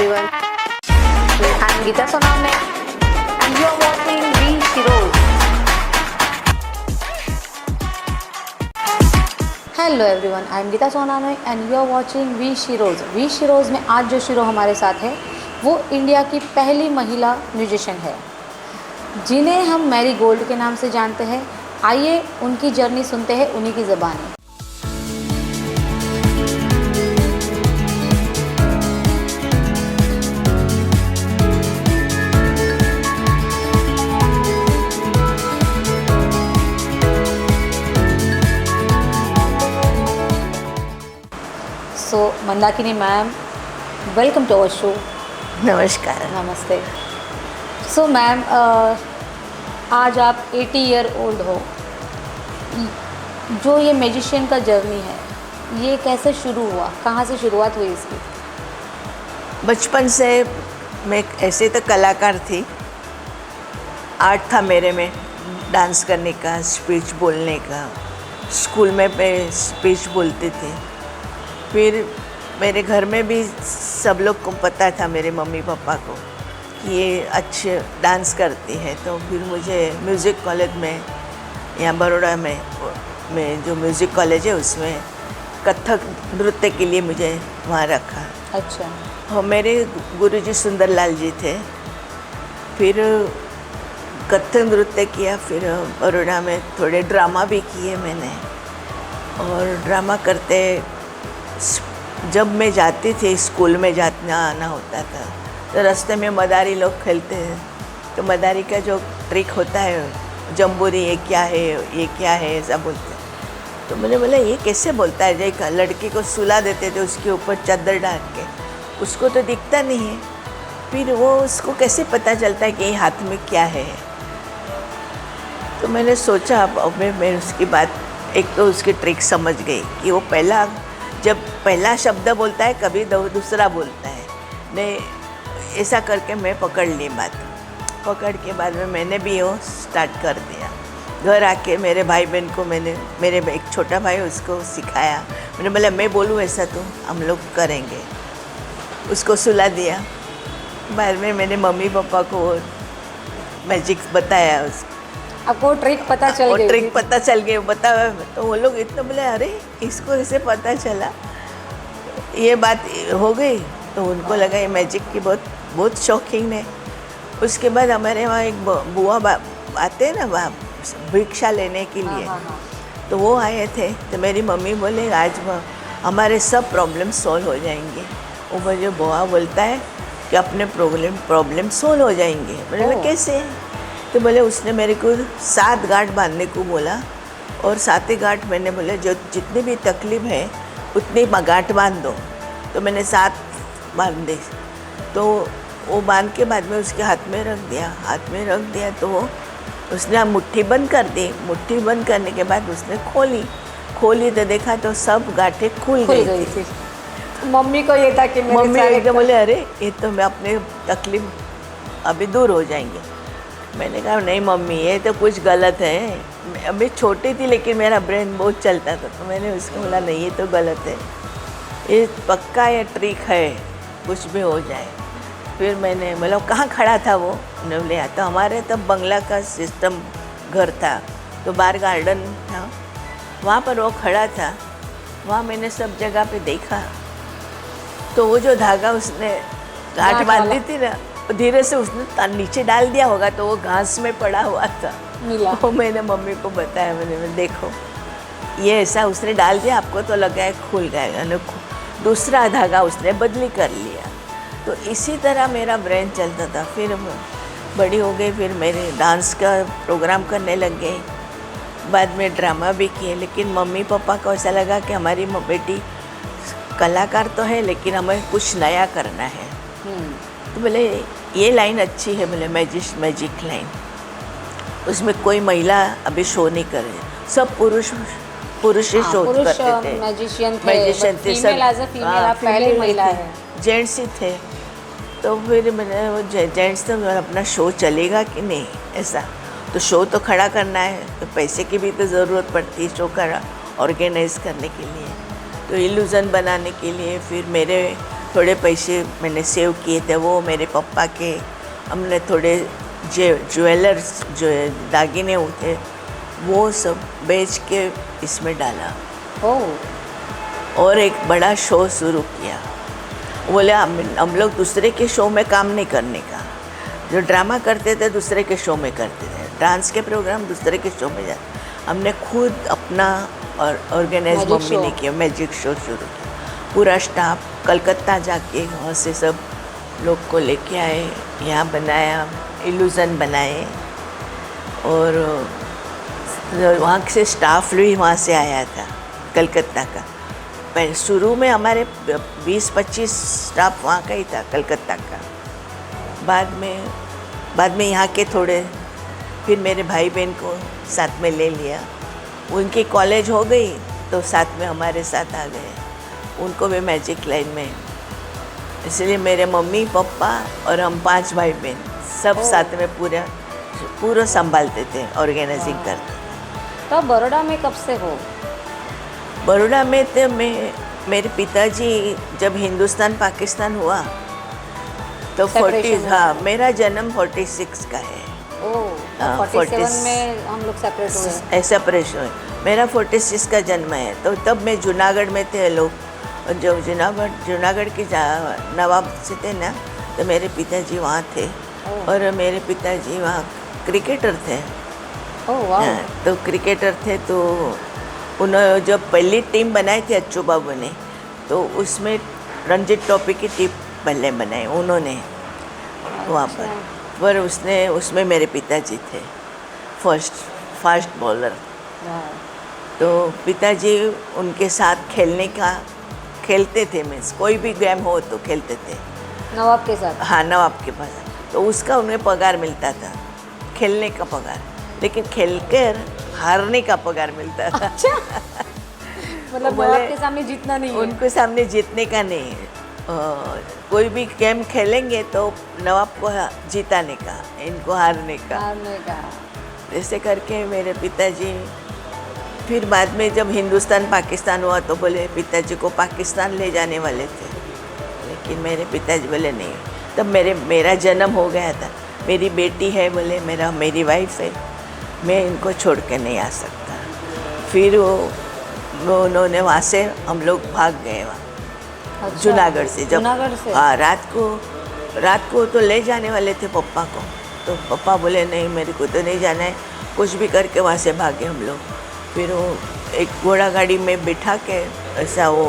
everyone. I'm Geeta Soname and you're watching V Shiroz. Hello everyone, I am Geeta Soname and you are watching V Shiroz. V Shiroz में आज जो शिरो हमारे साथ है वो इंडिया की पहली महिला म्यूजिशियन है जिन्हें हम मैरी गोल्ड के नाम से जानते हैं। आइए उनकी जर्नी सुनते हैं उन्हीं की ज़बानी। So Mandakini ma'am, welcome to our show. नमस्कार। नमस्ते। सो मैम, आज आप 80 ईयर ओल्ड हो। जो ये म्यूजिशियन का जर्नी है ये कैसे शुरू हुआ, कहाँ से शुरुआत हुई इसकी? बचपन से मैं ऐसे तो कलाकार थी, आर्ट था मेरे में, डांस करने का, स्पीच बोलने का। स्कूल में मैं स्पीच बोलती थी। फिर मेरे घर में भी सब लोग को पता था, मेरे मम्मी पापा को, कि ये अच्छे डांस करती है। तो फिर मुझे म्यूज़िक कॉलेज में, यहाँ बड़ौदा में जो म्यूज़िक कॉलेज है उसमें कथक नृत्य के लिए मुझे वहाँ रखा। अच्छा। और मेरे गुरुजी सुंदरलाल जी थे। फिर कथक नृत्य किया, फिर बड़ौदा में थोड़े ड्रामा भी किए मैंने। और ड्रामा करते जब मैं जाती थी, स्कूल में जाना आना होता था, तो रास्ते में मदारी लोग खेलते हैं। तो मदारी का जो ट्रिक होता है, जम्बूरी, ये क्या है ऐसा बोलते हैं। तो मैंने बोला ये कैसे बोलता है? जैसे लड़की को सुला देते थे उसके ऊपर चादर डाल के, उसको तो दिखता नहीं है, फिर वो उसको कैसे पता चलता है कि ये हाथ में क्या है? तो मैंने सोचा, अब मैं उसकी बात, एक तो उसकी ट्रिक समझ गई कि वो जब पहला शब्द बोलता है कभी दूसरा बोलता है नहीं, ऐसा करके मैं पकड़ ली बात। पकड़ के बाद में मैंने भी वो स्टार्ट कर दिया। घर आके मेरे भाई बहन को मेरे एक छोटा भाई, उसको सिखाया। मैंने बोला मैं बोलूँ ऐसा तो हम लोग करेंगे, उसको सुला दिया। बाद में मेरे मम्मी पापा को मैजिक बताया, उसको आपको ट्रिक पता चल गई? ट्रिक पता चल गई, बताया। तो वो लोग इतना बोले, अरे इसको ऐसे पता चला, ये बात हो गई। तो उनको लगा ये मैजिक की बहुत शौकीन है। उसके बाद हमारे वहाँ एक बुआ आते हैं ना वहाँ भिक्षा लेने के लिए। हाँ। तो वो आए थे। तो मेरी मम्मी बोले आज हमारे सब प्रॉब्लम सॉल्व हो जाएंगे। वो मुझे बुआ बोलता है कि अपने प्रॉब्लम सॉल्व हो जाएंगे। मैंने बोला कैसे? तो बोले उसने मेरे को 7 गांठ बांधने को बोला, और 7 गांठ मैंने बोले जो जितनी भी तकलीफ है उतनी गांठ बांध दो। तो मैंने 7 बांधे। तो वो बांध के बाद में उसके हाथ में रख दिया। तो वो उसने मुट्ठी बंद कर दी। मुट्ठी बंद करने के बाद उसने खोली तो देखा तो सब गांठें खुल गई थी। मम्मी को ये था कि मम्मी एकदम बोले, अरे ये तो मैं अपने तकलीफ अभी दूर हो जाएंगे। मैंने कहा नहीं मम्मी, ये तो कुछ गलत है। अभी छोटी थी लेकिन मेरा ब्रेन बहुत चलता था। तो मैंने उसको बोला नहीं ये तो गलत है, ये पक्का ये ट्रिक है, कुछ भी हो जाए। फिर मैंने बोला कहाँ खड़ा था वो? मैंने बोले तो हमारे तब बंगला का सिस्टम घर था, तो बाहर गार्डन था, वहाँ पर वो खड़ा था। वहाँ मैंने सब जगह पे देखा। तो वो जो धागा उसने गांठ बांधी थी ना, धीरे से उसने नीचे डाल दिया होगा, तो वो घास में पड़ा हुआ था। वो मैंने मम्मी को बताया, मैंने देखो ये ऐसा उसने डाल दिया, आपको तो लगा है खुल गया। दूसरा धागा उसने बदली कर लिया। तो इसी तरह मेरा ब्रेन चलता था। फिर बड़ी हो गई, फिर मेरे डांस का प्रोग्राम करने लग गई। बाद में ड्रामा भी किए। लेकिन मम्मी पापा को ऐसा लगा कि हमारी बेटी कलाकार तो है लेकिन हमें कुछ नया करना है। तो बोले ये लाइन अच्छी है, बोले मैजिक लाइन, उसमें कोई महिला अभी शो नहीं कर रही, सब पुरुष ही शो करते थे, मैजिशियन थे सब। पहली महिला है, जेंट्स ही थे। तो फिर मैंने वो जेंट्स तो अपना शो चलेगा कि नहीं ऐसा, तो शो तो खड़ा करना है, तो पैसे की भी तो ज़रूरत पड़ती है शो का ऑर्गेनाइज करने के लिए। तो इल्यूज़न बनाने के लिए फिर मेरे थोड़े पैसे मैंने सेव किए थे, वो मेरे पापा के, हमने थोड़े ज्वेलर्स जो दागिने होते वो सब बेच के इसमें डाला ओह और एक बड़ा शो शुरू किया। बोले हम लोग दूसरे के शो में काम नहीं करने का, जो ड्रामा करते थे दूसरे के शो में करते थे, डांस के प्रोग्राम दूसरे के शो में जाते, हमने खुद अपना और ऑर्गेनाइज Magic मम्मी ने show। किया, मैजिक शो शुरू किया। पूरा स्टाफ कलकत्ता जाके वहाँ से सब लोग को लेके आए, यहाँ बनाया, इल्यूज़न बनाए और वहाँ से स्टाफ भी वहाँ से आया था कलकत्ता का। पहले शुरू में हमारे 20-25 स्टाफ वहाँ का ही था कलकत्ता का। बाद में यहाँ के थोड़े, फिर मेरे भाई बहन को साथ में ले लिया, उनकी कॉलेज हो गई तो साथ में हमारे साथ आ गए, उनको भी मैजिक लाइन में। इसलिए मेरे मम्मी पापा और हम 5 भाई बहन सब साथ में पूरा संभालते थे, ऑर्गेनाइजिंग करते थे। तो बड़ौदा में कब से हो? बड़ौदा में तो मेरे पिताजी जब हिंदुस्तान पाकिस्तान हुआ तो 40, हाँ मेरा जन्म 46 का है। ओह 47 में हम लोग सेपरेट हुए। सेपरेशन हुए, मेरा 46 का जन्म है। तो तब मैं जूनागढ़ में थे लोग, और जो जूनागढ़ के नवाब से थे ना, तो मेरे पिताजी वहाँ थे और मेरे पिताजी वहाँ क्रिकेटर थे। ओह वाह। तो क्रिकेटर थे, तो उन्होंने जब पहली टीम बनाई थी अच्छू बाबू ने, तो उसमें रणजी ट्रॉफी की टीम पहले बनाई उन्होंने वहाँ पर उसमें मेरे पिताजी थे फास्ट बॉलर। तो पिताजी उनके साथ खेलते थे, मीन्स कोई भी गेम हो तो खेलते थे नवाब के साथ। हाँ नवाब के पास, तो उसका उन्हें पगार मिलता था, खेलने का पगार, लेकिन खेलकर हारने का पगार मिलता था। अच्छा मतलब नवाब के सामने जीतना नहीं है। उनको सामने जीतने का नहीं, कोई भी गेम खेलेंगे तो नवाब को जीताने का, इनको हारने का। ऐसे करके मेरे पिताजी, फिर बाद में जब हिंदुस्तान पाकिस्तान हुआ तो बोले पिताजी को पाकिस्तान ले जाने वाले थे, लेकिन मेरे पिताजी बोले नहीं। तब मेरा जन्म हो गया था, मेरी बेटी है, बोले मेरी वाइफ है, मैं इनको छोड़ के नहीं आ सकता। फिर उन्होंने वहाँ से हम लोग भाग गए वहाँ। अच्छा, जूनागढ़ से जूनागढ़ से? हाँ, रात को तो ले जाने वाले थे पप्पा को, तो पप्पा बोले नहीं मेरे को तो नहीं जाना है, कुछ भी करके वहाँ से भागे हम लोग। फिर वो एक घोड़ा गाड़ी में बिठा के, ऐसा वो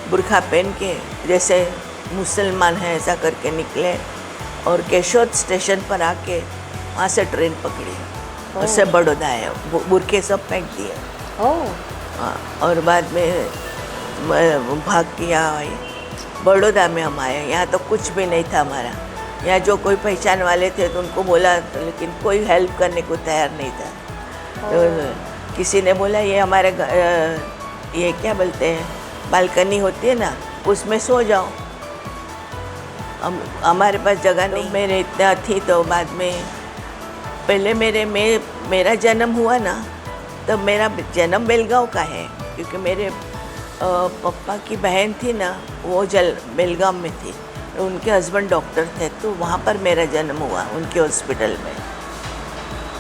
बुर्खा पहन के जैसे मुसलमान है ऐसा करके निकले, और केशोद स्टेशन पर आके वहाँ से ट्रेन पकड़ी, उससे बड़ौदा आए, बुरखे सब फेंक दिए। हाँ, और बाद में भाग किया बड़ौदा में हम आए। यहाँ तो कुछ भी नहीं था हमारा, यहाँ जो कोई पहचान वाले थे तो उनको बोला, लेकिन कोई हेल्प करने को तैयार नहीं था। तो किसी ने बोला ये हमारे ये क्या बोलते हैं, बालकनी होती है ना, उसमें सो जाओ, हमारे पास जगह नहीं। मेरे इतना थी, तो बाद में पहले मेरा जन्म हुआ ना, तब मेरा जन्म बेलगांव का है, क्योंकि मेरे पापा की बहन थी ना, वो बेलगांव में थी, उनके हस्बैंड डॉक्टर थे, तो वहाँ पर मेरा जन्म हुआ उनके हॉस्पिटल में।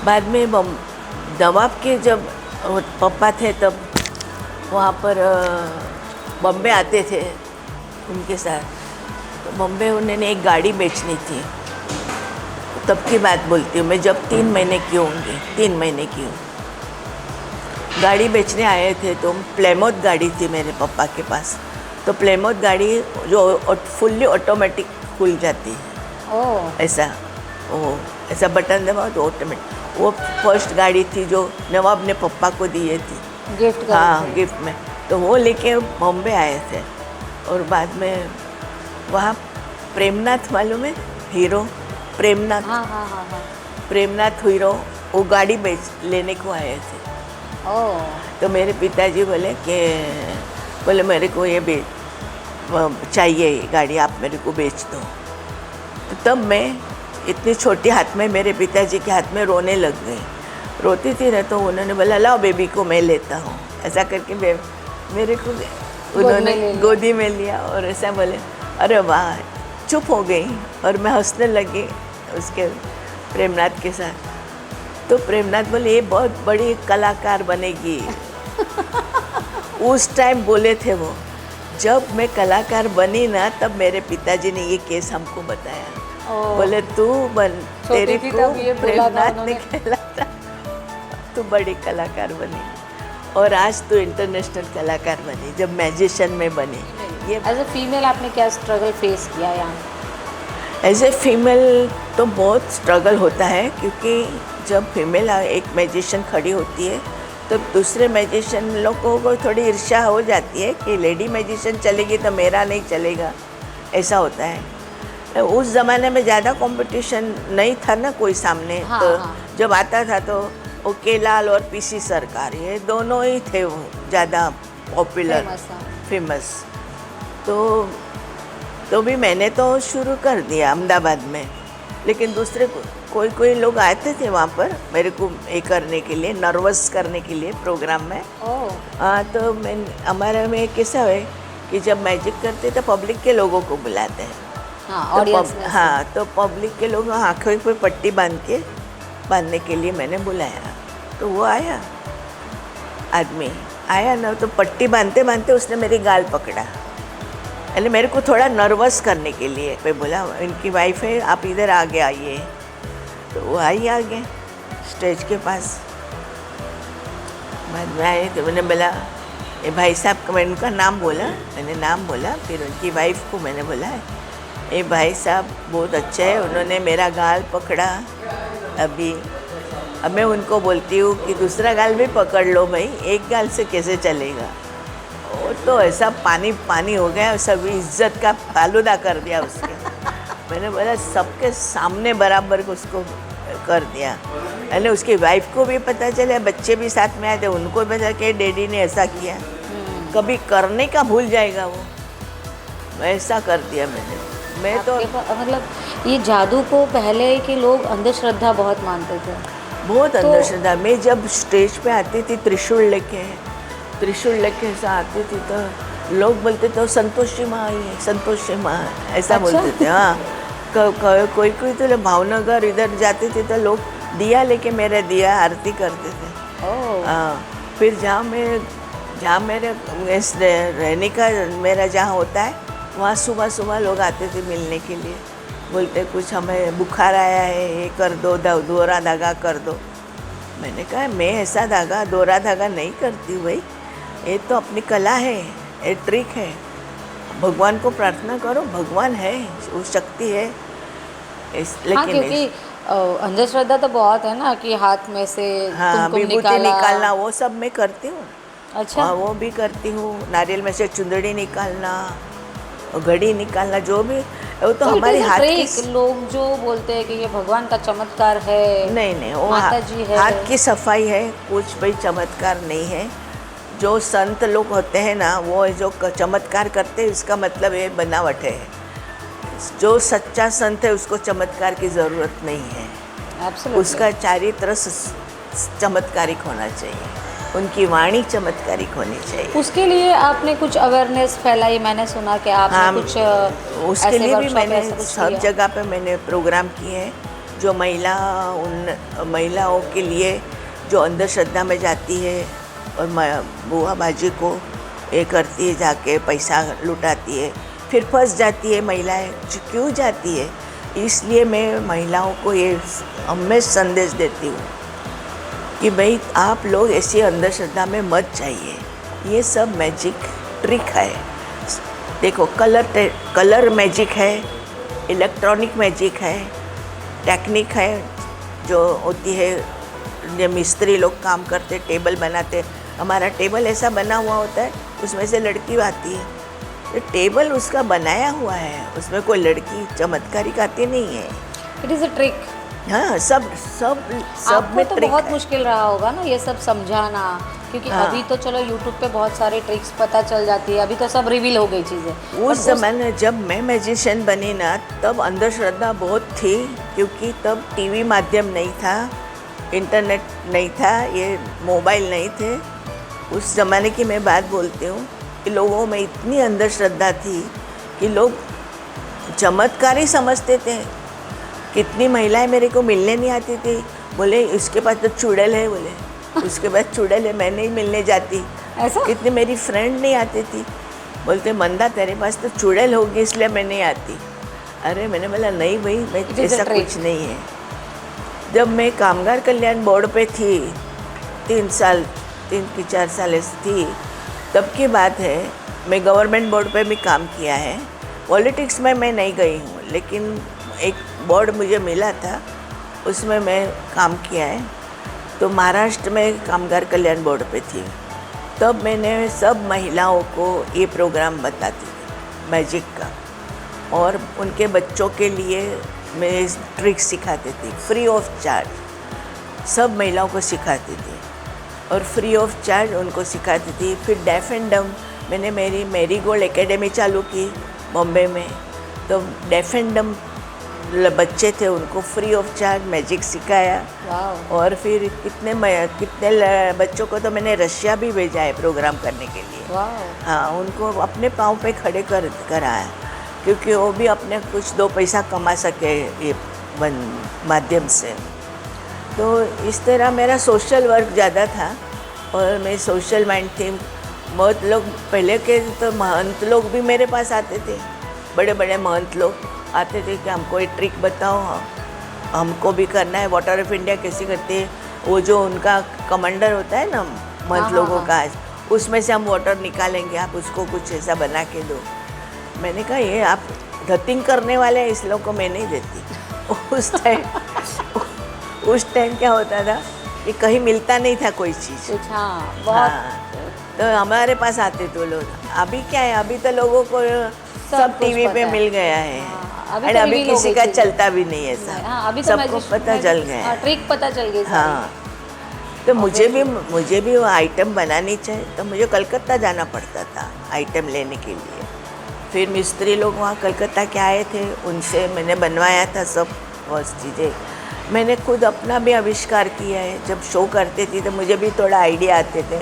बाद में नवाब के जब पापा थे तब वहाँ पर बॉम्बे आते थे उनके साथ, तो बॉम्बे उन्होंने एक गाड़ी बेचनी थी, तब की बात बोलती हूँ मैं, जब 3 महीने की होंगी, 3 महीने की हूँ। गाड़ी बेचने आए थे, तो प्लेमोथ गाड़ी थी मेरे पापा के पास, तो प्लेमोथ गाड़ी जो फुल्ली ऑटोमेटिक खुल जाती है, ऐसा बटन दबाओ तो ऑटोमेटिक, वो फर्स्ट गाड़ी थी जो नवाब ने पापा को दिए थी गिफ्ट। हाँ, गिफ्ट में। तो वो लेके बॉम्बे आए थे, और बाद में वहाँ प्रेमनाथ, मालूम है हीरो प्रेमनाथ? हाँ। प्रेमनाथ हीरो वो गाड़ी लेने को आए थे। तो मेरे पिताजी बोले मेरे को ये चाहिए ये गाड़ी, आप मेरे को बेच दो। तो तब मैं इतनी छोटी हाथ में, मेरे पिताजी के हाथ में रोने लग गई, रोती थी ना, तो उन्होंने बोला लाओ बेबी को मैं लेता हूँ, ऐसा करके मेरे को उन्होंने गोदी में लिया, और ऐसा बोले अरे वाह, चुप हो गई और मैं हंसने लगी उसके प्रेमनाथ के साथ। तो प्रेमनाथ बोले ये बहुत बड़ी कलाकार बनेगी। उस टाइम बोले थे वो, जब मैं कलाकार बनी ना तब मेरे पिताजी ने ये केस हमको बताया। बोले तू बन, तेरे को प्रेमनाथ ने कहला था, तू बड़ी कलाकार बनी और आज तू इंटरनेशनल कलाकार बनी जब मैजिशियन में बनी। ये एज ए फीमेल आपने क्या स्ट्रगल फेस किया यहाँ? एज ए फीमेल तो बहुत स्ट्रगल होता है, क्योंकि जब फीमेल एक मैजिशियन खड़ी होती है तो दूसरे मैजिशियन लोगों को थोड़ी ईर्ष्या हो जाती है कि लेडी मैजिशियन चलेगी तो मेरा नहीं चलेगा, ऐसा होता है। उस ज़माने में ज़्यादा कंपटीशन नहीं था ना कोई सामने। हाँ, तो हाँ। जब आता था तो ओ के लाल और पीसी सरकार, ये दोनों ही थे वो ज़्यादा पॉपुलर फेमस। तो भी मैंने तो शुरू कर दिया अहमदाबाद में, लेकिन दूसरे कोई लोग आते थे वहाँ पर मेरे को ये करने के लिए, नर्वस करने के लिए प्रोग्राम में। हाँ, तो मैं हमारे में कैसा है कि जब मैजिक करते तो पब्लिक के लोगों को बुलाते हैं। हाँ, तो पब्लिक के लोग आँखों पे पट्टी बांधने के लिए मैंने बुलाया। तो वो आया, आदमी आया ना, तो पट्टी बांधते बांधते उसने मेरी गाल पकड़ा, यानी मेरे को थोड़ा नर्वस करने के लिए। मैं बोला इनकी वाइफ है, आप इधर आगे आइए। तो वो आई आगे स्टेज के पास। बाद में आए तो मैंने बोला ये भाई साहब का, मैंने उनका नाम बोला, मैंने नाम बोला, फिर उनकी वाइफ को मैंने बोला ये भाई साहब बहुत अच्छे है, उन्होंने मेरा गाल पकड़ा। अब मैं उनको बोलती हूँ कि दूसरा गाल भी पकड़ लो भाई, एक गाल से कैसे चलेगा। वो तो ऐसा पानी हो गया, सब इज्जत का फालूदा कर दिया उसके। मैंने बोला सबके सामने बराबर को उसको कर दिया। यानी उसकी वाइफ को भी पता चला, बच्चे भी साथ में आए थे, उनको भी पता कि डैडी ने ऐसा किया। कभी करने का भूल जाएगा वो, ऐसा कर दिया मैं तो। मतलब ये जादू को पहले के लोग अंधश्रद्धा बहुत मानते थे, बहुत अंधश्रद्धा। मैं जब स्टेज पे आती थी त्रिशूल लेके ऐसा आती थी तो लोग बोलते थे संतोषी माँ आई है, संतोषी माँ, ऐसा बोलते थे। हाँ, कोई तो भावनगर इधर जाते थे तो लोग दिया लेके मेरे दिया आरती करते थे। फिर जहाँ मेरे रहने का मेरा जहाँ होता है वहाँ सुबह लोग आते थे मिलने के लिए, बोलते कुछ हमें बुखार आया है, ये कर दो, दोहरा धागा कर दो। मैंने कहा मैं ऐसा धागा दोहरा धागा नहीं करती भाई, ये तो अपनी कला है, ये ट्रिक है। भगवान को प्रार्थना करो, भगवान है, वो शक्ति है। हाँ, क्योंकि अंधश्रद्धा तो बहुत है ना कि हाथ में से विभूति निकालना, वो सब मैं करती हूँ। अच्छा। वो भी करती हूँ, नारियल में से चुंदड़ी निकालना, घड़ी निकालना, जो भी वो तो हमारे हाथ की। लोग जो बोलते हैं कि ये भगवान का चमत्कार है, नहीं, वो माताजी है, हाथ की सफाई है, कुछ भाई चमत्कार नहीं है। जो संत लोग होते हैं ना, वो जो चमत्कार करते हैं उसका मतलब ये बनावट है। जो सच्चा संत है उसको चमत्कार की ज़रूरत नहीं है। Absolutely. उसका चारित्र चमत्कारिक होना चाहिए, उनकी वाणी चमत्कारिक होनी चाहिए। उसके लिए आपने कुछ अवेयरनेस फैलाई, मैंने सुना कि आपने कुछ उसके लिए भी मैंने सब जगह पे मैंने प्रोग्राम किए हैं। जो उन महिलाओं के लिए जो अंधश्रद्धा में जाती है और बुआ बाजी को ये करती है, जाके पैसा लुटाती है, फिर फंस जाती है महिलाएं। क्यों जाती है? इसलिए मैं महिलाओं को ये हमेशा संदेश देती हूँ कि भाई आप लोग ऐसी अंधश्रद्धा में मत जाइए। ये सब मैजिक ट्रिक है। देखो, कलर मैजिक है, इलेक्ट्रॉनिक मैजिक है, टेक्निक है जो होती है। जो मिस्त्री लोग काम करते, टेबल बनाते, हमारा टेबल ऐसा बना हुआ होता है, उसमें से लड़की आती है, तो टेबल उसका बनाया हुआ है, उसमें कोई लड़की चमत्कारिक आती नहीं है। It is a trick. हाँ, सब में तो ट्रिक बहुत है। मुश्किल रहा होगा ना ये सब समझाना, क्योंकि अभी तो चलो यूट्यूब पे बहुत सारे ट्रिक्स पता चल जाती है, अभी तो सब रिवील हो गई चीज़ें। उस ज़माने जब मैं मैजिशियन बनी ना, तब अंधश्रद्धा बहुत थी, क्योंकि तब टीवी माध्यम नहीं था, इंटरनेट नहीं था, ये मोबाइल नहीं थे। उस ज़माने की मैं बात बोलती हूँ कि लोगों में इतनी अंधश्रद्धा थी कि लोग चमत्कार ही समझते थे। कितनी महिलाएं मेरे को मिलने नहीं आती थी, बोले इसके पास तो चुड़ैल है, बोले उसके पास चुड़ैल है, मैं नहीं मिलने जाती। ऐसा? कितनी मेरी फ्रेंड नहीं आती थी, बोलते मंदा तेरे पास तो चुड़ैल होगी इसलिए मैं नहीं आती। अरे मैंने बोला नहीं भाई, मैं ऐसा कुछ नहीं है। जब मैं कामगार कल्याण बोर्ड पे थी, 3 की 4 साल ऐसी थी, तब की बात है। मैं गवर्नमेंट बोर्ड पे भी काम किया है, पॉलिटिक्स में मैं नहीं गई हूँ, लेकिन एक बोर्ड मुझे मिला था, उसमें मैं काम किया है। तो महाराष्ट्र में कामगार कल्याण बोर्ड पे थी, तब मैंने सब महिलाओं को ये प्रोग्राम बताती थी मैजिक का, और उनके बच्चों के लिए मैं ट्रिक सिखाती थी फ्री ऑफ चार्ज। सब महिलाओं को सिखाती थी और फ्री ऑफ चार्ज उनको सिखाती थी। फिर डेफ एंड डम मैंने मेरी मैरीगोल्ड एकेडमी चालू की बॉम्बे में, तो डेफ एंड डम बच्चे थे, उनको फ्री ऑफ चार्ज मैजिक सिखाया। वाओ। और फिर कितने बच्चों को तो मैंने रशिया भी भेजा है प्रोग्राम करने के लिए। वाओ। हाँ, उनको अपने पाँव पे खड़े कराया, क्योंकि वो भी अपने कुछ 2 पैसा कमा सके ये माध्यम से। तो इस तरह मेरा सोशल वर्क ज़्यादा था और मैं सोशल माइंड थी। बहुत लोग पहले के तो महंत लोग भी मेरे पास आते थे, बड़े बड़े महंत लोग आते थे कि हमको एक ट्रिक बताओ, हमको भी करना है। वाटर ऑफ इंडिया कैसे करते हैं, वो जो उनका कमांडर होता है ना महंत लोगों का, उसमें से हम वाटर निकालेंगे, आप उसको कुछ ऐसा बना के दो। मैंने कहा ये आप धतिंग करने वाले हैं, इस लोग को मैं नहीं देती। उस टाइम क्या होता था कि कहीं मिलता नहीं था कोई चीज़। हाँ, बहुत। हाँ, तो हमारे पास आते तो लोग। अभी क्या है, अभी तो लोगों को सब टीवी पे मिल गया है। हाँ, और अभी किसी का चलता भी नहीं है ऐसा। हाँ, अभी तो सबको पता चल गया है। ट्रिक पता चल गई। हाँ, तो मुझे भी वो आइटम बनानी चाहिए, तो मुझे कलकत्ता जाना पड़ता था आइटम लेने के लिए। फिर मिस्त्री लोग वहाँ कलकत्ता के आए थे, उनसे मैंने बनवाया था सब बहुत चीज़ें। मैंने खुद अपना भी आविष्कार किया है। जब शो करती थी तो मुझे भी थोड़ा आइडिया आते थे,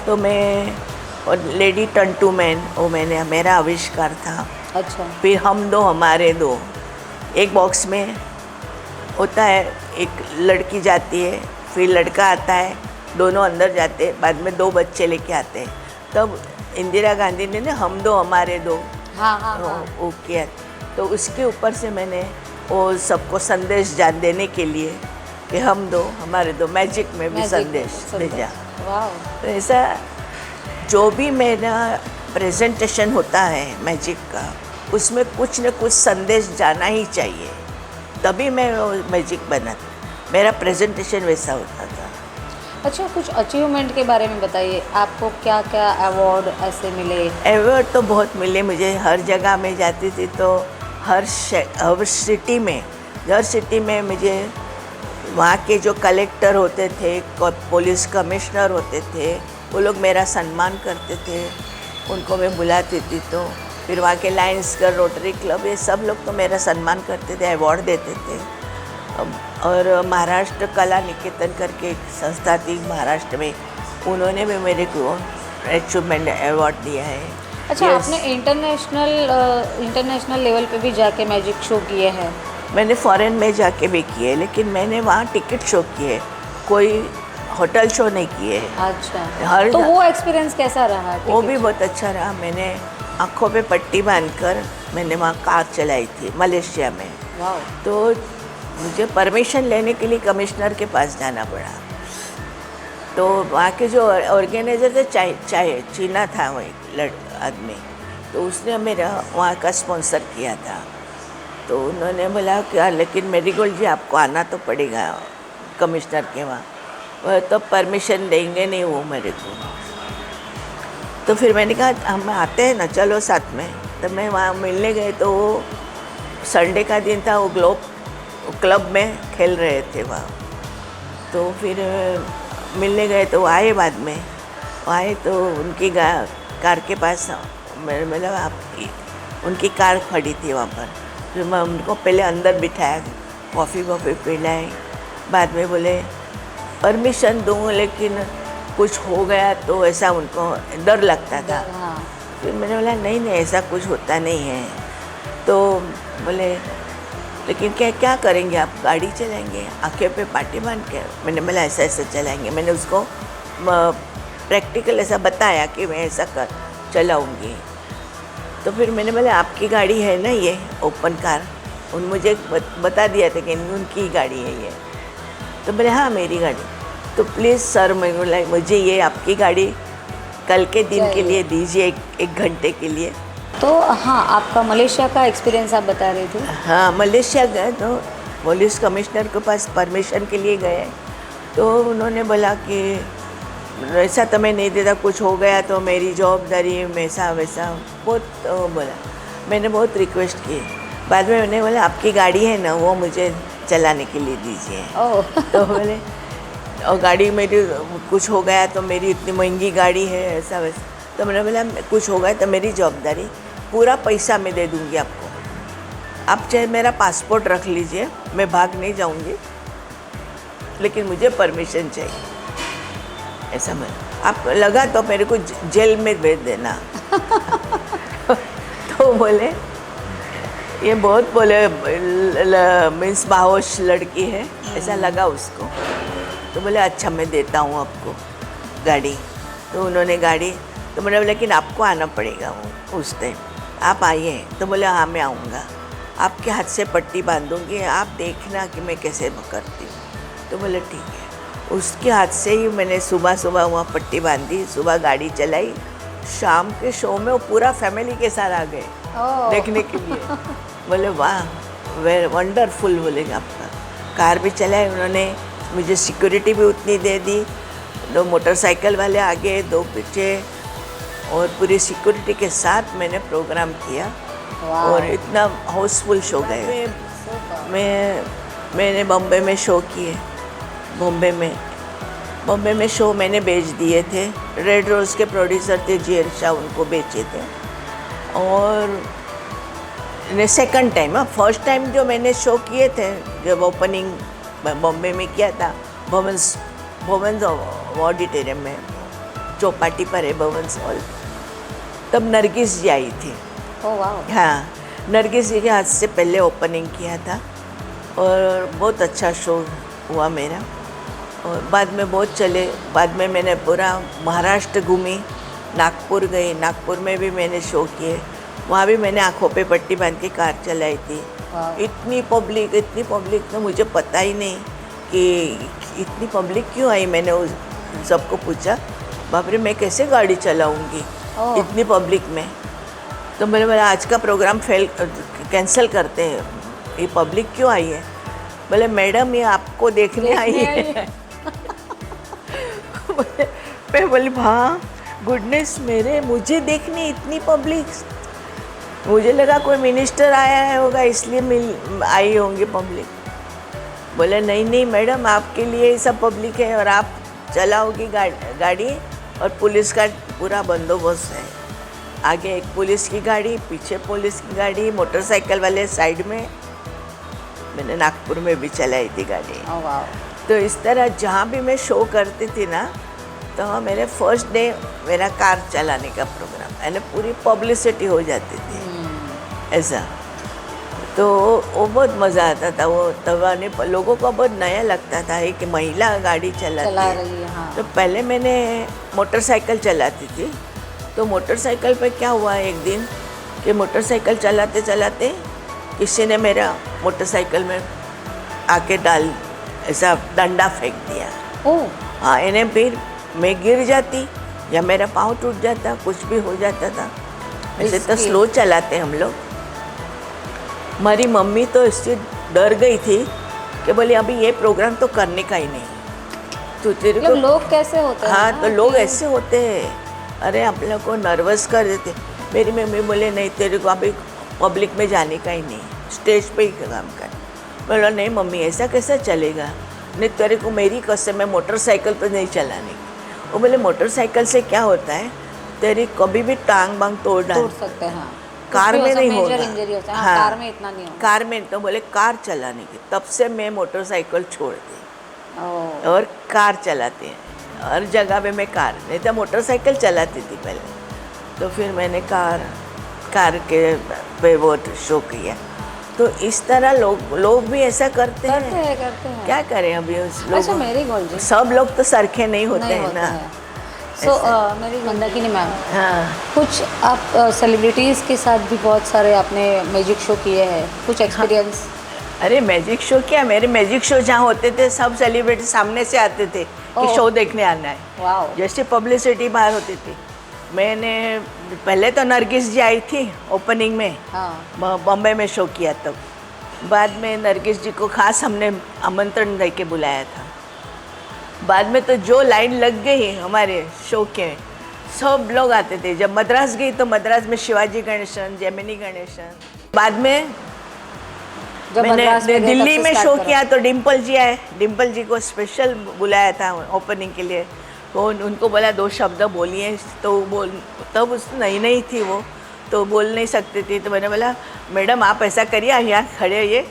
तो मैं और लेडी टंटू मैन, वो मेरा आविष्कार था। अच्छा। फिर हम दो हमारे दो, एक बॉक्स में होता है, एक लड़की जाती है, फिर लड़का आता है, दोनों अंदर जाते हैं, बाद में 2 बच्चे लेके आते हैं। तब इंदिरा गांधी ने ना हम दो हमारे दो वो किया, तो उसके ऊपर से मैंने वो सबको संदेश देने के लिए कि हम दो हमारे दो, मैजिक में भी संदेश भेजा। तो ऐसा जो भी मेरा प्रेजेंटेशन होता है मैजिक का, उसमें कुछ न कुछ संदेश जाना ही चाहिए, तभी मैं वो मैजिक बनाती। मेरा प्रेजेंटेशन वैसा होता था। अच्छा, कुछ अचीवमेंट के बारे में बताइए, आपको क्या क्या अवार्ड ऐसे मिले? अवार्ड तो बहुत मिले मुझे। हर जगह में जाती थी तो हर सिटी में मुझे वहाँ के जो कलेक्टर होते थे, पुलिस कमिश्नर होते थे, वो लोग मेरा सम्मान करते थे, उनको मैं बुलाती थी। तो फिर वहाँ के लायंस क्लब, रोटरी क्लब, ये सब लोग तो मेरा सम्मान करते थे, अवार्ड देते थे। और महाराष्ट्र कला निकेतन करके एक संस्था थी महाराष्ट्र में, उन्होंने भी मेरे को अचीवमेंट अवार्ड दिया है। अच्छा, आपने इंटरनेशनल लेवल पे भी जाके मैजिक शो किए हैं? मैंने फॉरेन में जाके भी किए, लेकिन मैंने वहाँ टिकट शो किए, कोई होटल शो नहीं किए। अच्छा, तो वो एक्सपीरियंस कैसा रहा? वो भी बहुत अच्छा रहा। मैंने आँखों पे पट्टी बांधकर मैंने वहाँ कार चलाई थी मलेशिया में। वाह। तो मुझे परमिशन लेने के लिए कमिश्नर के पास जाना पड़ा। तो वहाँ के जो ऑर्गेनाइजर थे, चीना था वो एक आदमी, तो उसने मेरा वहाँ का स्पॉन्सर किया था। तो उन्होंने बोला कि लेकिन मैरीगोल्ड जी आपको आना तो पड़ेगा कमिश्नर के वहाँ, वह तो परमिशन देंगे नहीं वो मेरे को। तो फिर मैंने कहा हम आते हैं ना, चलो साथ में। तो मैं वहाँ मिलने गए तो वो संडे का दिन था, वो क्लब में खेल रहे थे वहाँ। तो फिर मिलने गए तो आए, बाद में आए तो उनकी कार के पास मतलब आपकी उनकी कार खड़ी थी वहाँ पर। फिर मैं उनको पहले अंदर बिठाया, कॉफ़ी पिलाए, बाद में बोले परमिशन दूँ, लेकिन कुछ हो गया तो ऐसा उनको डर लगता था। फिर मैंने बोला नहीं ऐसा कुछ होता नहीं है। तो बोले लेकिन क्या क्या करेंगे आप, गाड़ी चलाएंगे आंखें पे पाटी बांध के? मैंने बोला ऐसा ऐसा चलाएंगे। मैंने उसको प्रैक्टिकल ऐसा बताया कि मैं ऐसा कर चलाऊँगी। तो फिर मैंने बोला आपकी गाड़ी है ना ये ओपन कार? उन मुझे बता दिया था कि उनकी गाड़ी है ये। तो बोले हाँ मेरी गाड़ी। तो प्लीज़ सर मैं बोला मुझे ये आपकी गाड़ी कल के दिन के लिए दीजिए, एक घंटे के लिए। तो हाँ, आपका मलेशिया का एक्सपीरियंस आप बता रहे थे। हाँ, मलेशिया गए तो पुलिस कमिश्नर के पास परमिशन के लिए गए। तो उन्होंने बोला कि ऐसा तो मैं नहीं देता, कुछ हो गया तो मेरी जवाबदारी, वैसा वैसा बहुत बोला। मैंने बहुत रिक्वेस्ट की। बाद में मैंने बोला आपकी गाड़ी है ना, वो मुझे चलाने के लिए दीजिए। ओह तो बोले और गाड़ी मेरी कुछ हो गया तो मेरी इतनी महंगी गाड़ी है, ऐसा वैसा। तो मैंने बोला कुछ हो गया तो मेरी जवाबदारी, पूरा पैसा मैं दे दूँगी आपको, आप चाहे मेरा पासपोर्ट रख लीजिए, मैं भाग नहीं जाऊँगी, लेकिन मुझे परमिशन चाहिए। ऐसा मैं आप लगा तो मेरे को जेल में भेज देना। तो बोले ये बहुत बोले मीन्स बाहोश लड़की है, ऐसा लगा उसको। तो बोले अच्छा मैं देता हूँ आपको गाड़ी। तो उन्होंने गाड़ी, तो मैंने बोला लेकिन आपको आना पड़ेगा उस टाइम, आप आइए। तो बोले हाँ मैं आऊँगा, आपके हाथ से पट्टी बांधूँगी, आप देखना कि मैं कैसे करती हूँ। तो बोले ठीक है। उसके हाथ से ही मैंने सुबह सुबह वहाँ पट्टी बांधी, सुबह गाड़ी चलाई। शाम के शो में वो पूरा फैमिली के साथ आ गए देखने के लिए। बोले वाह वेरी वंडरफुल, बोलेंगे आपका कार भी चलाए उन्होंने, मुझे सिक्योरिटी भी उतनी दे दी, 2 मोटरसाइकिल वाले आगे 2 पीछे, और पूरी सिक्योरिटी के साथ मैंने प्रोग्राम किया। और इतना हाउसफुल शो गए। मैंने बॉम्बे में शो किए, बॉम्बे में शो मैंने बेच दिए थे। रेड रोज़ के प्रोड्यूसर थे जीर शाह, उनको बेचे थे। और सेकंड टाइम, फर्स्ट टाइम जो मैंने शो किए थे, जब ओपनिंग बॉम्बे में किया था भवन्स ऑडिटोरियम में, चौपाटी पर है भवन्स हॉल, तब नरगिस जी आई थी। ओह वाह। हाँ, नरगिस जी के हाथ से पहले ओपनिंग किया था और बहुत अच्छा शो हुआ मेरा। और बाद में बहुत चले, बाद में मैंने पूरा महाराष्ट्र घूमी, नागपुर गई, नागपुर में भी मैंने शो किए, वहाँ भी मैंने आँखों पे पट्टी बांध के कार चलाई थी। इतनी पब्लिक तो मुझे पता ही नहीं कि इतनी पब्लिक क्यों आई। मैंने उस सबको पूछा बाप रे मैं कैसे गाड़ी चलाऊँगी इतनी पब्लिक में। तो मैंने बोला आज का प्रोग्राम कैंसिल करते हैं, ये पब्लिक क्यों आई है? बोले मैडम ये आपको देखने आई है। मैं बोली हाँ गुडनेस मेरे, मुझे देखने इतनी पब्लिक, मुझे लगा कोई मिनिस्टर आया है होगा इसलिए आई होंगी पब्लिक। बोले नहीं मैडम आपके लिए ये सब पब्लिक है, और आप चलाओगी गाड़ी और पुलिस का पूरा बंदोबस्त है, आगे एक पुलिस की गाड़ी, पीछे पुलिस की गाड़ी, मोटरसाइकिल वाले साइड में। मैंने नागपुर में भी चलाई थी गाड़ी। तो इस तरह जहाँ भी मैं शो करती थी ना, तो मेरे फर्स्ट डे मेरा कार चलाने का प्रोग्राम, यानी पूरी पब्लिसिटी हो जाती थी ऐसा। तो वो बहुत मज़ा आता था। वो तब लोगों को बहुत नया लगता था कि महिला गाड़ी चला रही है। हाँ। तो पहले मैंने मोटरसाइकिल चलाती थी। तो मोटरसाइकिल पे क्या हुआ एक दिन कि मोटरसाइकिल चलाते चलाते किसी ने मेरा मोटरसाइकिल में आके डाल ऐसा डंडा फेंक दिया। ओह हाँ, इन्हें फिर मैं गिर जाती या मेरा पाँव टूट जाता, कुछ भी हो जाता था। ऐसे तो स्लो चलाते हम लोग। हमारी मम्मी तो इससे डर गई थी कि बोले अभी ये प्रोग्राम तो करने का ही नहीं। तो तेरे को लोग कैसे होते हैं? हाँ तो लोग ऐसे होते हैं, अरे आप लोग को नर्वस कर देते। मेरी मम्मी बोले नहीं तेरे को अभी पब्लिक में जाने का ही नहीं, स्टेज पे ही काम कर। बोला नहीं मम्मी ऐसा कैसा चलेगा, नहीं तेरे को मेरी कसम है मोटरसाइकिल तो नहीं चलाने की। वो बोले मोटरसाइकिल से क्या होता है, तेरी कभी भी टांग बांग तोड़ सकते हैं। हाँ। कार में नहीं होगा। हाँ, कार में इतना नहीं होगा। कार में तो बोले कार चलाने की, तब से मैं मोटरसाइकिल छोड़ दी और कार चलाते हैं। हर जगह पे मैं कार, नहीं तो मोटरसाइकिल चलाती थी पहले। तो फिर मैंने कार कार के पे वो शो किया। तो इस तरह लोग भी ऐसा करते हैं। करते हैं। क्या करें अभी उस लोग। अच्छा मैरीगोल्ड जी, सब लोग तो सरखे नहीं होते नहीं हैं होते ना। हैं। सो मेरी मंदाकिनी मैम, हाँ, कुछ आप सेलिब्रिटीज़ के साथ भी बहुत सारे आपने मैजिक शो किए हैं, कुछ एक्सपीरियंस? अरे मैजिक शो क्या, मेरे मैजिक शो जहाँ होते थे सब सेलिब्रिटी सामने से आते थे कि ओह। शो देखने आना है। वाओ। जैसे पब्लिसिटी बाहर होती थी। मैंने पहले तो नरगिस जी आई थी ओपनिंग में, हाँ। बॉम्बे में शो किया तब। बाद में नरगिस जी को खास हमने आमंत्रण दे के बुलाया था। बाद में तो जो लाइन लग गई हमारे शो के, सब लोग आते थे। जब मद्रास गई तो मद्रास में शिवाजी गणेशन, जेमिनी गणेशन। बाद में जब मद्रास मैंने में गए, दिल्ली तब से में start शो करा। किया तो डिम्पल जी आए। डिम्पल जी को स्पेशल बुलाया था ओपनिंग के लिए। तो उनको बोला 2 शब्द बोलिए, तो तब उस नई थी वो, तो बोल नहीं सकती थी। तो मैंने बोला मैडम आप ऐसा करिए, यहाँ खड़े होइए,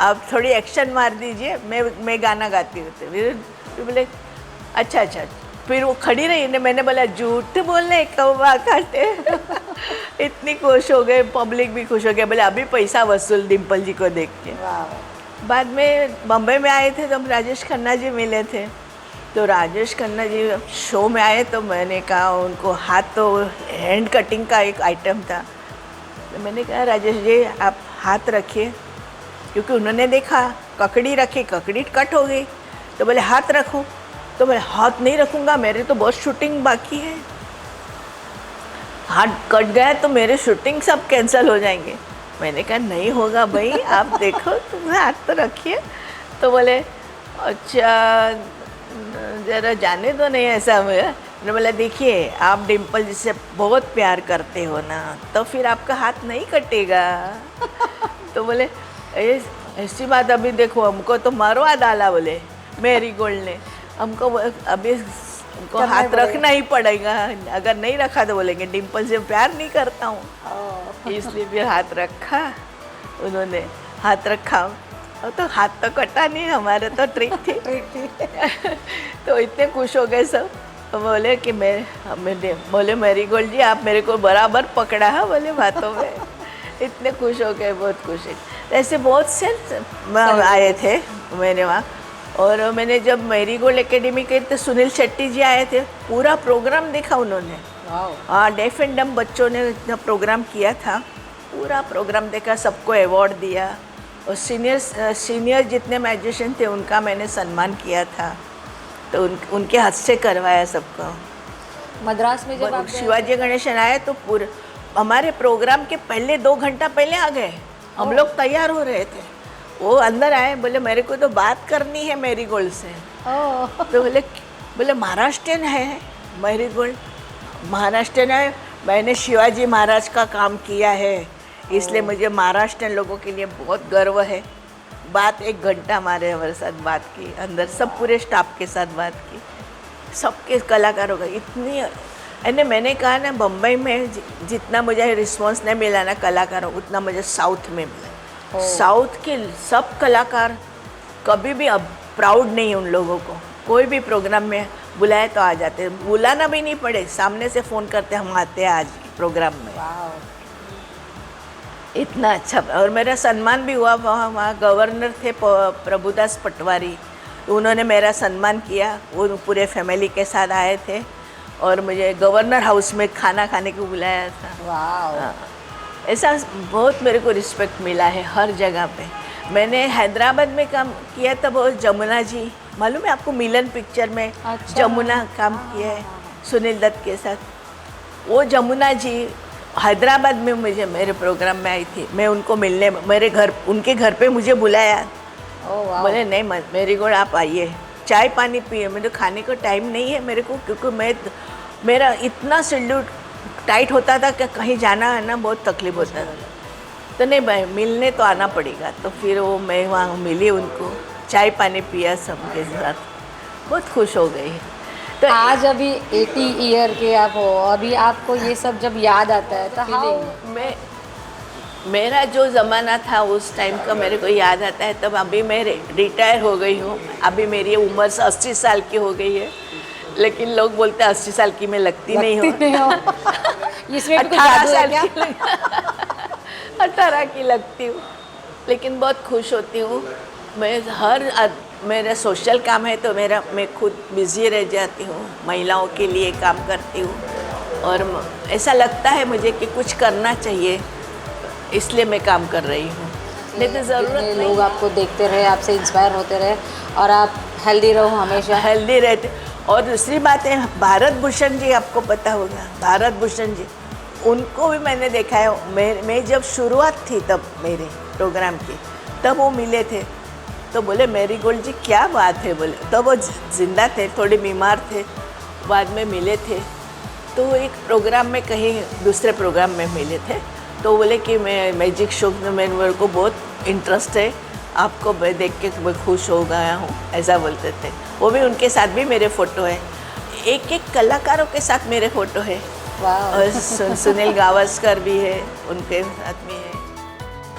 आप थोड़ी एक्शन मार दीजिए, मैं गाना गाती हूँ। फिर बोले अच्छा। फिर वो खड़ी रही ने, मैंने बोला झूठ बोलने कौवा काटे। इतनी खुश हो गए, पब्लिक भी खुश हो गया। बोले अभी पैसा वसूल डिम्पल जी को देख के। बाद में बम्बई में आए थे तो हम राजेश खन्ना जी मिले थे। तो राजेश खन्ना जी शो में आए तो मैंने कहा उनको, हाथ तो हैंड कटिंग का एक आइटम था, तो मैंने कहा राजेश जी आप हाथ रखिए, क्योंकि उन्होंने देखा ककड़ी रखी, ककड़ी कट हो गई। तो बोले हाथ रखो, तो मैं हाथ नहीं रखूँगा, मेरे तो बहुत शूटिंग बाकी है। हाथ कट गया तो मेरे शूटिंग सब कैंसिल हो जाएंगे। मैंने कहा नहीं होगा भाई, आप देखो, तुम हाथ तो रखिए। तो बोले अच्छा ज़रा जाने दो, नहीं ऐसा। मैंने बोला देखिए आप डिम्पल जी से बहुत प्यार करते हो ना, तो फिर आपका हाथ नहीं कटेगा। तो बोले ऐसी बात, अभी देखो हमको तो मरवा डाला, बोले मैरीगोल्ड ने हमको, अभी हमको हाथ रखना ही पड़ेगा, अगर नहीं रखा तो बोलेंगे डिम्पल से प्यार नहीं करता हूँ। इसलिए फिर हाथ रखा, उन्होंने हाथ रखा, और तो हाथ तो कटा नहीं, हमारे तो ट्रिक थी। तो इतने खुश हो गए सब। तो बोले कि बोले मैरीगोल्ड जी आप मेरे को बराबर पकड़ा है, बोले बातों में। इतने खुश हो गए, बहुत खुश है। ऐसे बहुत से आए थे मेरे वहाँ। और मैंने जब मैरीगोल्ड एकेडमी के तो सुनील शेट्टी जी आए थे, पूरा प्रोग्राम देखा उन्होंने। हाँ, डेफ एंड डम बच्चों ने प्रोग्राम किया था, पूरा प्रोग्राम देखा, सबको अवार्ड दिया। और सीनियर जितने मैजिशियन थे उनका मैंने सम्मान किया था, तो उनके हाथ से करवाया सबको। मद्रास में जब आप शिवाजी गणेशन आए तो पूरे हमारे प्रोग्राम के पहले 2 घंटा पहले आ गए। हम लोग तैयार हो रहे थे, वो अंदर आए, बोले मेरे को तो बात करनी है मैरीगोल्ड से। तो बोले महाराष्ट्रियन है मैरीगोल्ड? महाराष्ट्रियन है, मैंने शिवाजी महाराज का काम किया है, इसलिए मुझे महाराष्ट्रियन लोगों के लिए बहुत गर्व है। बात 1 घंटा हमारे साथ बात की, अंदर सब पूरे स्टाफ के साथ बात की, सबके कलाकारों का इतनी। मैंने कहा ना बम्बई में जितना मुझे रिस्पॉन्स नहीं मिला ना कलाकारों, उतना मुझे साउथ में मिला। साउथ के सब कलाकार कभी भी अब प्राउड नहीं है उन लोगों को, कोई भी प्रोग्राम में बुलाए तो आ जाते हैं, बुलाना भी नहीं पड़े, सामने से फ़ोन करते हम आते हैं आज प्रोग्राम में। इतना अच्छा। और मेरा सम्मान भी हुआ, वहाँ गवर्नर थे प्रभुदास पटवारी, तो उन्होंने मेरा सम्मान किया। वो पूरे फैमिली के साथ आए थे और मुझे गवर्नर हाउस में खाना खाने को बुलाया था। हाँ, ऐसा बहुत मेरे को रिस्पेक्ट मिला है हर जगह पे। मैंने हैदराबाद में काम किया था, वो जमुना जी, मालूम है आपको, मिलन पिक्चर में अच्छा। जमुना काम किया है सुनील दत्त के साथ। वो जमुना जी हैदराबाद में मुझे मेरे प्रोग्राम में आई थी, मैं उनको मिलने उनके घर पे मुझे बुलाया। बोले नहीं मैरीगोल्ड आप आइए, चाय पानी पिए, मुझे खाने का टाइम नहीं है मेरे को, क्योंकि मेरा इतना शेड्यूल टाइट होता था कि कहीं जाना है ना बहुत तकलीफ होता था। तो नहीं भाई मिलने तो आना पड़ेगा। तो फिर वो मैं वहाँ मिली, उनको चाय पानी पिया सबके साथ, बहुत खुश हो गई। तो आज अभी 80 ईयर के आप हो, अभी आपको ये सब जब याद आता है तो मेरा जो ज़माना था उस टाइम का मेरे को याद आता है। तब अभी मैं रिटायर हो गई हूँ, अभी मेरी उम्र 80 साल की हो गई है, लेकिन लोग बोलते हैं 80 साल की मैं लगती नहीं हूँ। इसमें भी कुछ 18 जादू है साल क्या? की 18 की लगती हूँ, लेकिन बहुत खुश होती हूँ। मेरा सोशल काम है तो मैं खुद बिज़ी रह जाती हूँ, महिलाओं के लिए काम करती हूँ और ऐसा लगता है मुझे कि कुछ करना चाहिए, इसलिए मैं काम कर रही हूँ। नहीं तो ज़रूरत जितने नहीं। लोग आपको देखते रहे, आपसे इंस्पायर होते रहे और आप हेल्दी रहो हमेशा। हेल्दी रहते। और दूसरी बात है, भारत भूषण जी, आपको पता होगा, भारत भूषण जी, उनको भी मैंने देखा है। मैं जब शुरुआत थी तब मेरे प्रोग्राम की, तब वो मिले थे, तो बोले मैरी गोल्ड जी क्या बात है, बोले तब वो जिंदा थे, थोड़े बीमार थे, बाद में मिले थे। तो एक प्रोग्राम में, कहीं दूसरे प्रोग्राम में मिले थे, तो बोले कि मैं मैजिक शो में मेरे को बहुत इंटरेस्ट है, आपको मैं देख के मैं खुश हो गया हूँ, ऐसा बोलते थे। वो भी उनके साथ भी मेरे फ़ोटो है, एक एक कलाकारों के साथ मेरे फ़ोटो है। वाह। और सुनील गावस्कर भी है, उनके साथ में है।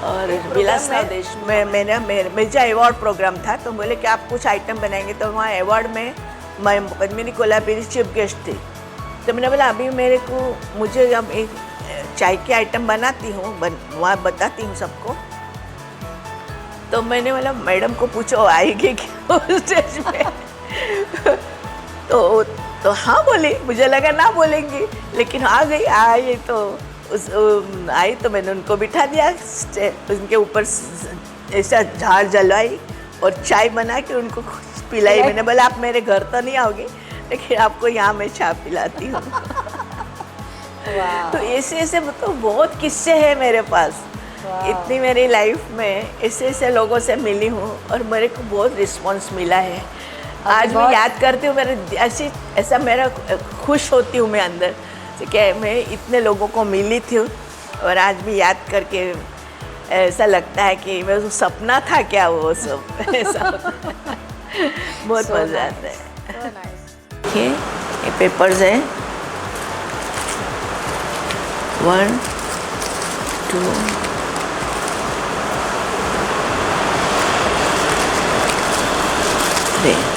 और विलास देश में मेरा अवार्ड प्रोग्राम था, तो बोले कि आप कुछ आइटम बनाएंगे, तो वहाँ अवार्ड में मैं पद्मिनी कोल्हापुरी चीफ गेस्ट थी। तो मैंने बोला अभी मुझे अब एक चाय के आइटम बनाती हूँ, वहाँ बताती हूँ सबको। तो मैंने बोला मैडम को पूछो आएगी क्या स्टेज पे। तो हाँ बोली, मुझे लगा ना बोलेंगी, लेकिन आई तो मैंने उनको बिठा दिया, उनके ऊपर ऐसा झाड़ जलवाई और चाय बना के उनको पिलाई। मैंने बोला आप मेरे घर तो नहीं आओगे, लेकिन आपको यहाँ मैं चाय पिलाती हूँ। तो ऐसे तो बहुत किस्से हैं मेरे पास। इतनी मेरी लाइफ में ऐसे लोगों से मिली हूँ और मेरे को बहुत रिस्पांस मिला है। आज मैं याद करती हूँ, ऐसा मेरा खुश होती हूँ मैं अंदर से, क्या मैं इतने लोगों को मिली थी और आज भी याद करके ऐसा लगता है कि मैं सपना था क्या वो सब। ऐसा होता है। बहुत मज़ा आता है। देखिए ये पेपर्स हैं, 1 2 3।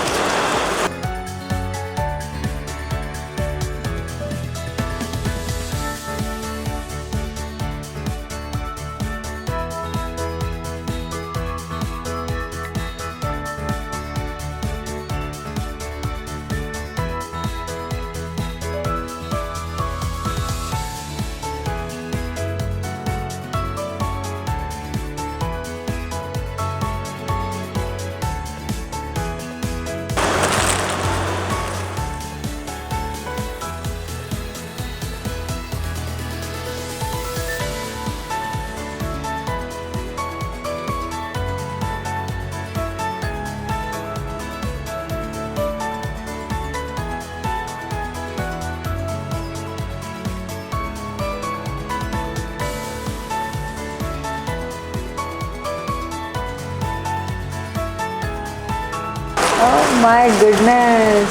Oh my goodness.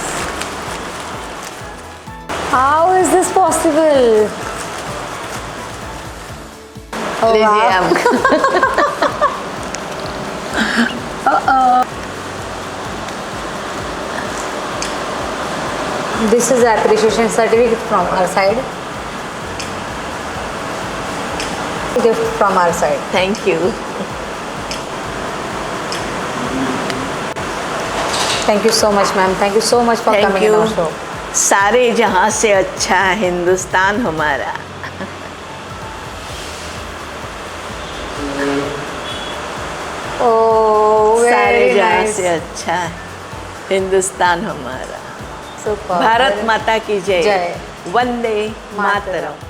How is this possible? Oh लीजिए wow. आप। This is the appreciation certificate from our side. Gift from our side. Thank you. Thank you so much, ma'am. Thank you so much for thank coming in you. our show. सारे जहाँ से अच्छा हिंदुस्तान हमारा। Oh, सारे very जहाँ nice. से अच्छा हिंदुस्तान हमारा। Super. भारत माता की जय। जय। वंदे मातरम। मातरम।